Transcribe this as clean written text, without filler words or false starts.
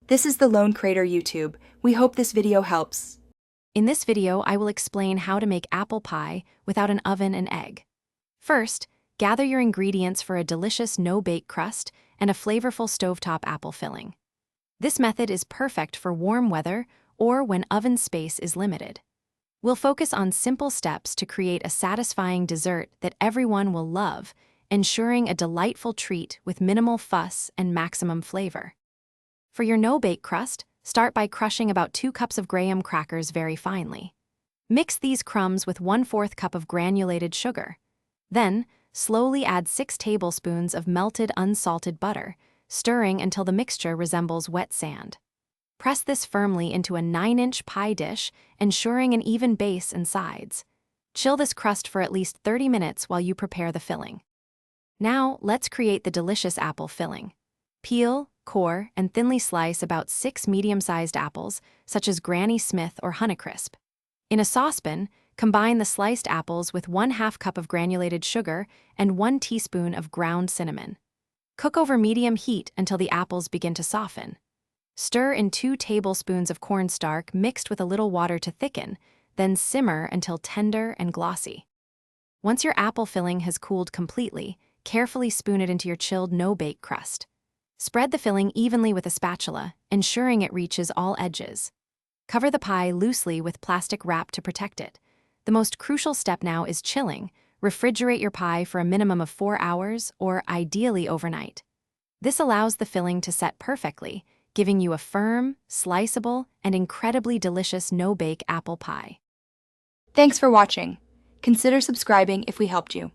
This is the Lone Crater YouTube. We hope this video helps. In this video, I will explain how to make apple pie without an oven and egg. First, gather your ingredients for a delicious no-bake crust and a flavorful stovetop apple filling. This method is perfect for warm weather or when oven space is limited. We'll focus on simple steps to create a satisfying dessert that everyone will love, ensuring a delightful treat with minimal fuss and maximum flavor. For your no-bake crust, start by crushing about 2 cups of graham crackers very finely. Mix these crumbs with 1/4 cup of granulated sugar. Then, slowly add 6 tablespoons of melted unsalted butter, stirring until the mixture resembles wet sand. Press this firmly into a 9-inch pie dish, ensuring an even base and sides. Chill this crust for at least 30 minutes while you prepare the filling. Now, let's create the delicious apple filling. Peel, core, and thinly slice about 6 medium-sized apples, such as Granny Smith or Honeycrisp. In a saucepan, combine the sliced apples with 1/2 cup of granulated sugar and 1 teaspoon of ground cinnamon. Cook over medium heat until the apples begin to soften. Stir in 2 tablespoons of cornstarch mixed with a little water to thicken, then simmer until tender and glossy. Once your apple filling has cooled completely, carefully spoon it into your chilled no-bake crust. Spread the filling evenly with a spatula, ensuring it reaches all edges. Cover the pie loosely with plastic wrap to protect it. The most crucial step now is chilling. Refrigerate your pie for a minimum of 4 hours, or ideally overnight. This allows the filling to set perfectly, giving you a firm, sliceable, and incredibly delicious no-bake apple pie. Thanks for watching. Consider subscribing if we helped you.